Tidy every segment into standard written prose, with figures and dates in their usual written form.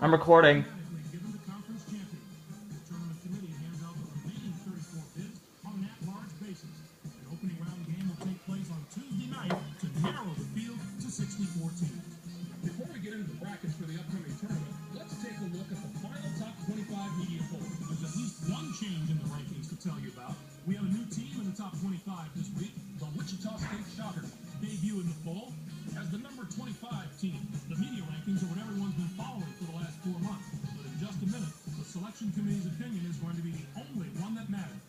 I'm recording. Given the conference champion, the tournament committee hands out the remaining 34 bids on an at-large basis. An opening round game will take place on Tuesday night to narrow the field to 64 teams. Before we get into the brackets for the upcoming tournament, let's take a look at the final top 25 media poll. There's at least one change in the rankings to tell you about. We have a new team in the top 25 this week. The Wichita State Shockers debut in the poll as the number 25 team. The media rankings are what everyone's been following for the last 4 months. But in just a minute, the selection committee's opinion is going to be the only one that matters.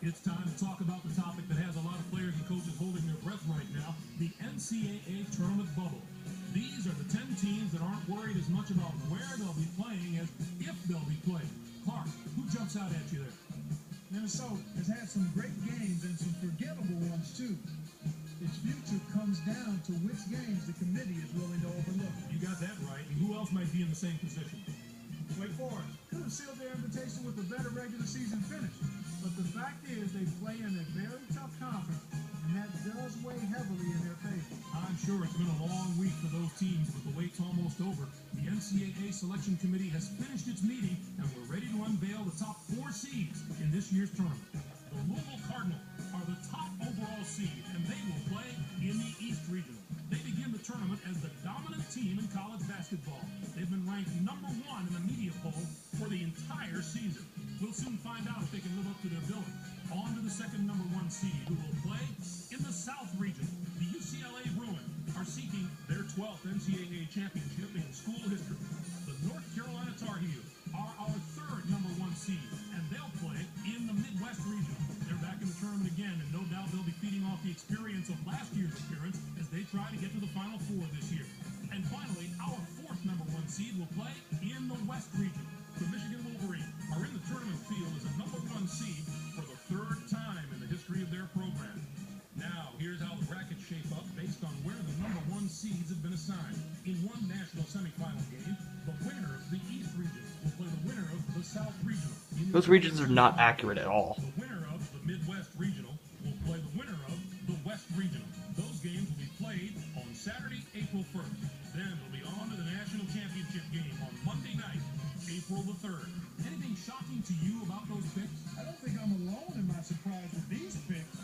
It's time to talk about the topic that has a lot of players and coaches holding their breath right now, the NCAA tournament bubble. These are the 10 teams that aren't worried as much about where they'll be playing as if they'll be playing. Clark, who jumps out at you there? Minnesota has had some great games and some forgettable ones too. Its future comes down to which games the committee is willing to overlook. You got that right. And who else might be in the same position? Wake Forest could have sealed their invitation with a better regular season finish. But the fact is they play in a very tough conference, and that does weigh heavily in their favor. I'm sure it's been a long week for those teams, but the wait's almost over. The NCAA selection committee has finished its meeting, and we're ready to unveil the top 4 seeds in this year's tournament. The Louisville Cardinals are the top overall seed, and they will play in the East Regional. They begin the tournament as the dominant team in college basketball. They've been ranked number 1 in the media poll for the entire season. We'll soon find out if they can live up to their billing. On to the second number 1 seed, who will play in the South Region. The UCLA Bruins are seeking their 12th NCAA championship in school history. The North Carolina Tar Heels are our third number 1 seed, and they'll play in the Midwest Region. They're back in the tournament again, and no doubt they'll be feeding off the experience of last year's appearance as they try to get to the Final Four this year. And finally, our fourth number 1 seed will play in the West Region. The Michigan Wolverines are in the tournament field as a number 1 seed for the 3rd time in the history of their program. Now, here's how the brackets shape up based on where the number 1 seeds have been assigned. In one national semifinal game, the winner of the East Region will play the winner of the South Regional. Those regions are not accurate at all. The winner of the Midwest Regional will play the winner of the West Regional. Those games will be played on Saturday, April 1st. Then we'll be on to the national championship game on Monday night, April the 3rd. Anything shocking to you about those picks? I don't think I'm alone in my surprise with these picks.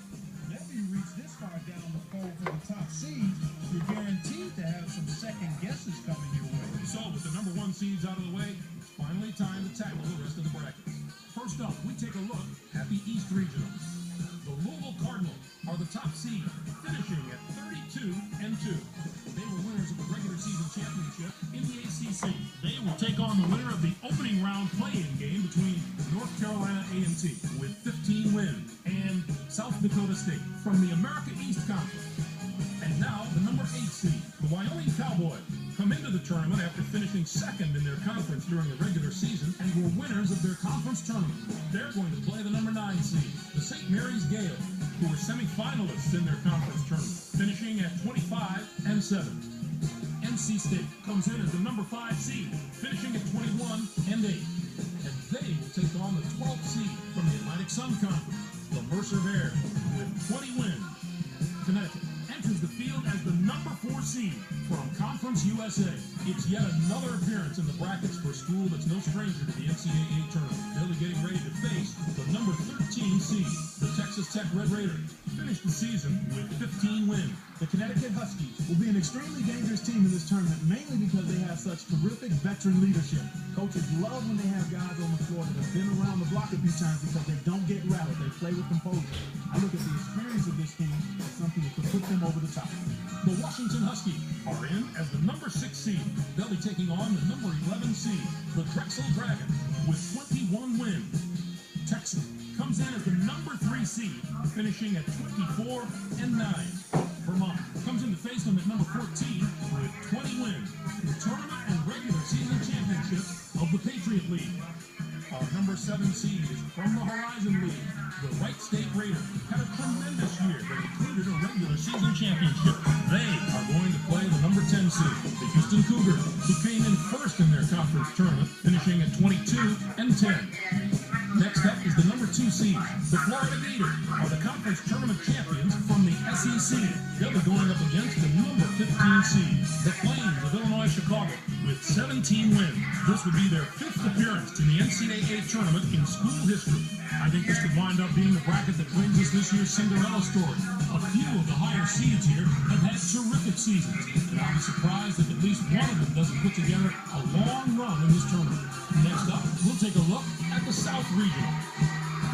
Whenever you reach this far down the poll for the top seeds, you're guaranteed to have some second guesses coming your way. So, with the number 1 seeds out of the way, it's finally time to tackle the rest of the brackets. First up, we take a look at the East Regional. The Louisville Cardinals are the top seed, finishing at 32-2. They were winners of the regular season championship in the ACC. They will take on the winner of the opening round play-in game between North Carolina A&T with 15 wins and South Dakota State from the America East Conference. And now, the number 8 seed, the Wyoming Cowboys, come into the tournament after finishing 2nd in their conference during the regular season and were winners of their conference tournament. They're going to play the number 9 seed, the St. Mary's Gale, who were semifinalists in their conference tournament, finishing at 25-7. NC State comes in as the number 5 seed, finishing at 21-8. And they will take on the 12th seed from the Atlantic Sun Conference, the Mercer Bears, with 20 wins. Connecticut enters the field as the number 4 seed from Conference USA. It's yet another appearance in the brackets for a school that's no stranger to the NCAA tournament. They'll be getting ready to face the number 13 seed, the Texas Tech Red Raiders. Finished the season with 15 wins. The Connecticut Huskies will be an extremely dangerous team in this tournament, mainly because they have such terrific veteran leadership. Coaches love when they have guys on the floor that have been around the block a few times because they don't get rattled. They play with composure. I look at the experience of this team as something that could put them over the top. The Washington Huskies are in as the number 6 seed. They'll be taking on the number 11 seed, the Drexel Dragons, with 21 wins. Texas comes in as the number 3 seed, finishing at 24-9. Vermont comes in to face them at number 14 with 20 wins. The tournament and regular season championships of the Patriot League. Our number 7 seed is from the Horizon League. The Wright State Raiders had a tremendous year that included a regular season championship. They are going to play the number 10 seed, the Houston Cougars, who came in first in their conference tournament, finishing at 22-10. Next up is the number 2 seed. The Florida Gators are the conference tournament champions from the SEC. They'll be going up against the number 15 seed, the Flames of Illinois Chicago, with 17 wins. This would be their 5th appearance in the NCAA tournament in school history. I think this could wind up being the bracket that brings us this year's Cinderella story. A few of the higher seeds here have had terrific seasons, and I'll be surprised if at least one of them doesn't put together a long run in this tournament. Next up, we'll take a look at the South Regional.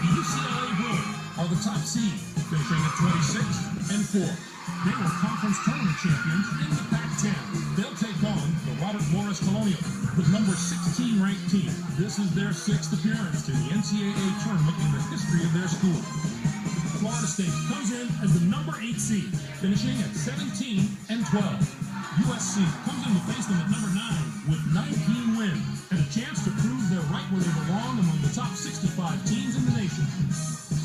The UCLA Bruins are the top seed, finishing at 26-4. They were conference tournament champions in the Pac-10. They'll take on the Robert Morris Colonial, the number 16 ranked team. This is their 6th appearance in the NCAA tournament in the history of their school. Florida State comes in as the number 8 seed, finishing at 17-12. USC comes in to face them at number 9 with 19 wins and a chance to prove they're right where they belong among the top 65 teams in the nation.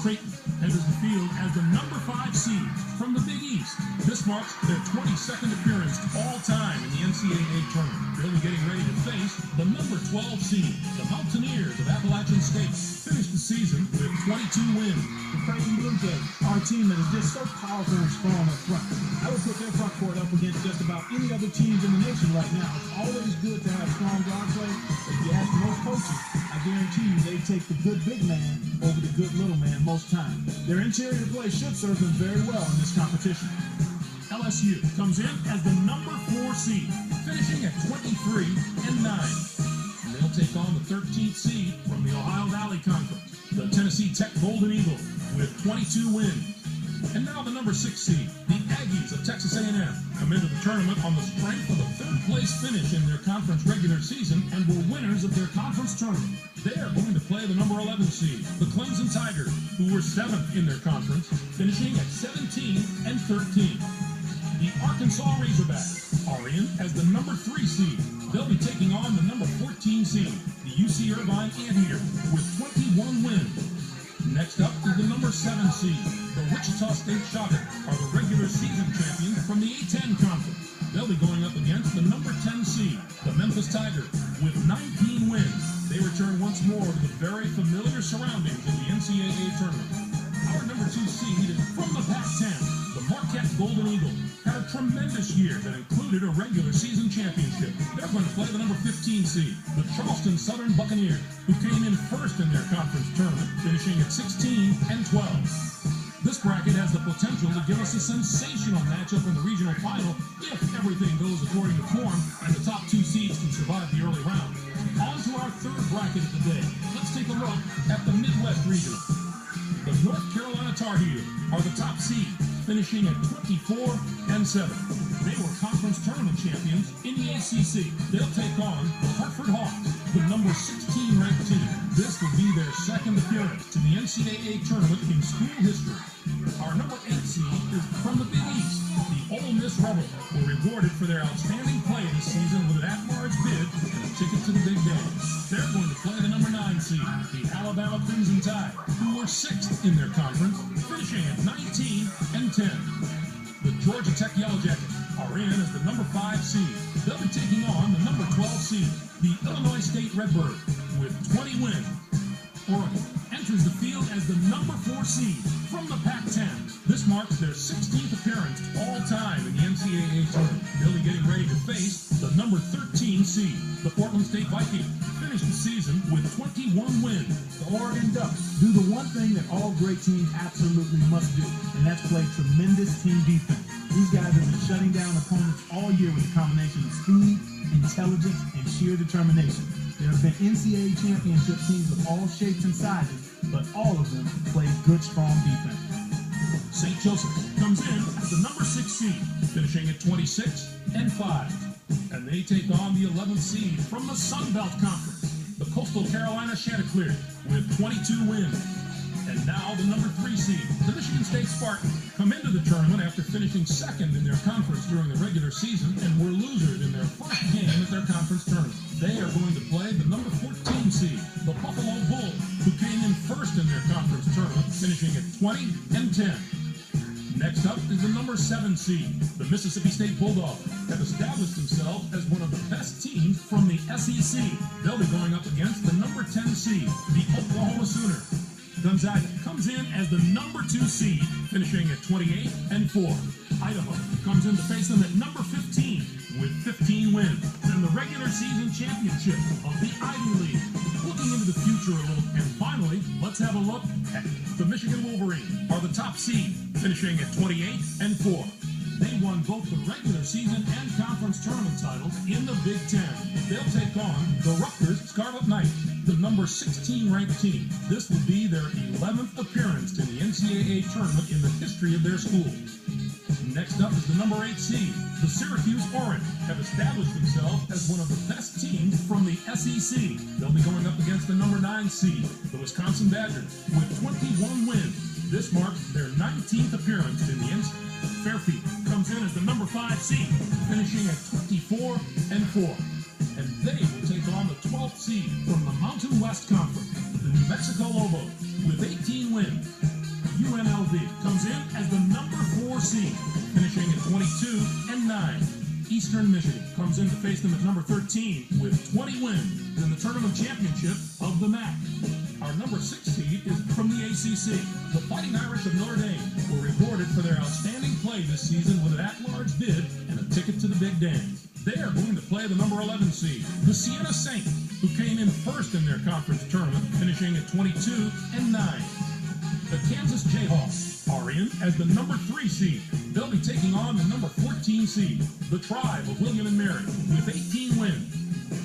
Creighton enters the field as the number 5 seed from the Big East. This marks their 22nd appearance all time in the NCAA tournament. They'll be getting ready to face the number 12 seed, the Mountaineers of Appalachian State. Finished the season with 22 wins. The Creighton Blue Jays are a team that is just so powerful and strong up front. I would put their front court up against just about any other teams in the nation right now. It's always good to have strong guard play, but if you ask most coaches, I guarantee you they take the good big man over the good little man most times. Their interior play should serve them very well in this competition. LSU comes in as the number 4 seed, finishing at 23-9. They'll take on the 13th seed from the Ohio Valley Conference, the Tennessee Tech Golden Eagles, with 22 wins. And now the number 6 seed, the Aggies of Texas A&M, come into the tournament on the strength of a 3rd place finish in their conference regular season and were winners of their conference tournament. They are going to play the number 11 seed, the Clemson Tigers, who were 7th in their conference, finishing at 17-13. The Arkansas Razorbacks are in as the number 3 seed. They'll be taking on the number 14 seed, the UC Irvine Anteater, with 21 wins. Next up is the number 7 seed. The Wichita State Shockers are the regular season champions from the A-10 Conference. They'll be going up against the number 10 seed, the Memphis Tigers, with 19 wins. They return once more to the very familiar surroundings of the NCAA tournament. Our number 2 seed is from the Pac-10. The Marquette Golden Eagles had a tremendous year that included a regular season championship. They're going to play the number 15 seed, the Charleston Southern Buccaneers, who came in first in their conference tournament, finishing at 16-12. This bracket has the potential to give us a sensational matchup in the regional final if everything goes according to form and the top 2 seeds can survive the early round. On to our 3rd bracket of the day. Let's take a look at the Midwest Regional. The North Carolina Tar Heels are the top seed, finishing at 24-7. They were conference tournament champions in the ACC. They'll take on the Hartford Hawks, the number 16 ranked team. This will be their 2nd appearance to the NCAA tournament in school history. Our number 8 seed is from the Big East. The Ole Miss Rebels were rewarded for their outstanding play this season with an at-large bid and a ticket to the big game. They're going to play the number 9 seed, the Alabama Crimson Tide, who were 6th in their conference, finishing at 19-10. The Georgia Tech Yellow Jackets are in as the number 5 seed. They'll be taking on the number 12 seed, the Illinois State Redbirds, with 20 wins. Oregon enters the field as the number 4 seed from the Pac-10. This marks their 16th appearance all time in the NCAA tournament. They'll be getting ready to face the number 13 seed, the Portland State Vikings, finished the season with 21 wins. The Oregon Ducks do the one thing that all great teams absolutely must do, and that's play tremendous team defense. These guys have been shutting down opponents all year with a combination of speed, intelligence, and sheer determination. There have been NCAA championship teams of all shapes and sizes, but all of them play good, strong defense. St. Joseph comes in as the number 6 seed, finishing at 26-5. And they take on the 11th seed from the Sun Belt Conference, the Coastal Carolina Chanticleers, with 22 wins. And now the number 3 seed, the Michigan State Spartans, come into the tournament after finishing 2nd in their conference during the regular season and were losers in their first game at their conference tournament. They are going to play the number 14 seed, the Buffalo Bulls, who came in first in their conference tournament, finishing at 20-10. Next up is the number 7 seed. The Mississippi State Bulldogs have established themselves as one of the best teams from the SEC. They'll be going up against the number 10 seed, the Oklahoma Sooners. Gonzaga comes in as the number 2 seed, finishing at 28-4. Idaho comes in to face them at number 15 with 15 wins in the regular season championship of the Ivy League. Looking into the future a little, and finally, let's have a look at the Michigan Wolverines, are the top seed, finishing at 28-4. They won both the regular season and conference tournament titles in the Big Ten. They'll take on the Rutgers Scarlet Knights, the number 16 ranked team. This will be their 11th appearance in the NCAA tournament in the history of their school. Next up is the number 8 seed. The Syracuse Orange have established themselves as one of the best teams from the SEC. They'll be going up against the number 9 seed, the Wisconsin Badgers, with 21 wins. This marks their 19th appearance in the NCAA. Fairfield comes in as the number 5 seed, finishing at 24-4. And they will take on the 12th seed from the Mountain West Conference, the New Mexico Lobos, with 18 wins. UNLV comes in as the number 4 seed, finishing at 22-9. Eastern Michigan comes in to face them at number 13 with 20 wins in the tournament championship of the MAC. Our number 6 seed is from the ACC. The Fighting Irish of Notre Dame were rewarded for their outstanding play this season with an at-large bid and a ticket to the Big Dance. They are going to play the number 11 seed, the Siena Saints, who came in first in their conference tournament, finishing at 22-9. The Kansas Jayhawks are in as the number 3 seed. They'll be taking on the number 14 seed, the Tribe of William and Mary, with 18 wins.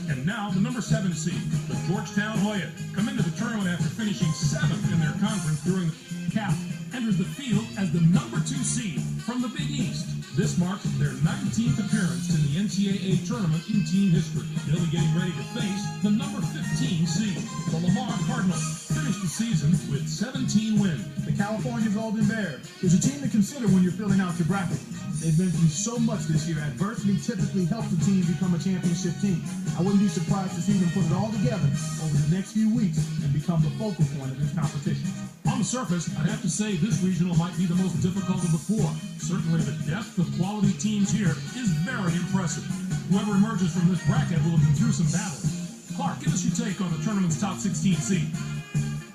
And now the number 7 seed, the Georgetown Hoyas, come into the tournament after finishing 7th in their conference during the cap, enters the field as the number 2 seed from the Big East. This marks their 19th appearance in the NCAA tournament in team history. They'll be getting ready to face the number 15 seed, the Lamar Cardinals, finished the season with 17 wins. The California Golden Bears is a team to consider when you're filling out your bracket. They've been through so much this year. Adversity typically helps a team become a championship team. I wouldn't be surprised to see them put it all together over the next few weeks and become the focal point of this competition. On the surface, I'd have to say this regional might be the most difficult of the 4. Certainly the depth of quality teams here is very impressive. Whoever emerges from this bracket will have been through some battles. Clark, give us your take on the tournament's top 16 seed.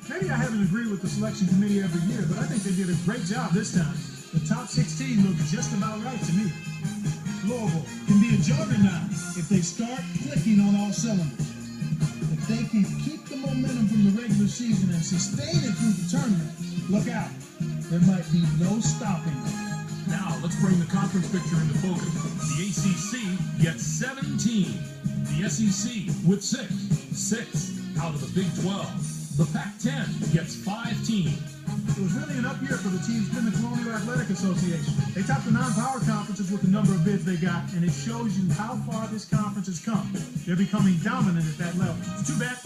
Maybe I haven't agreed with the selection committee every year, but I think they did a great job this time. The top 16 look just about right to me. Louisville can be a juggernaut if they start clicking on all cylinders. If they can keep the momentum from the regular season and sustain it through the tournament, look out. There might be no stopping them. Now, let's bring the conference picture into focus. The ACC gets 7 teams. The SEC with 6 out of the Big 12. The Pac-10 gets 5 teams. It was really an up year for the teams in the Colonial Athletic Association. They topped the non-power conferences with the number of bids they got, and it shows you how far this conference has come. They're becoming dominant at that level. It's too bad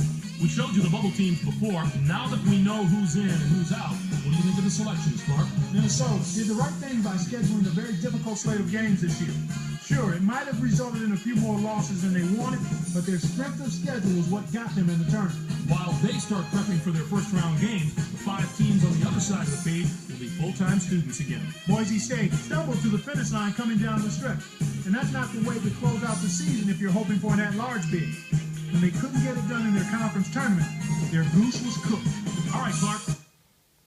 we showed you the bubble teams before. Now that we know who's in and who's out, what do you think of the selections, Clark? Minnesota did the right thing by scheduling a very difficult slate of games this year. Sure, it might have resulted in a few more losses than they wanted, but their strength of schedule is what got them in the tournament. While they start prepping for their first-round games, the 5 teams on the other side of the page will be full-time students again. Boise State stumbled to the finish line coming down the stretch, and that's not the way to close out the season if you're hoping for an at-large bid. When they couldn't get it done in their conference tournament, their goose was cooked. All right, Clark,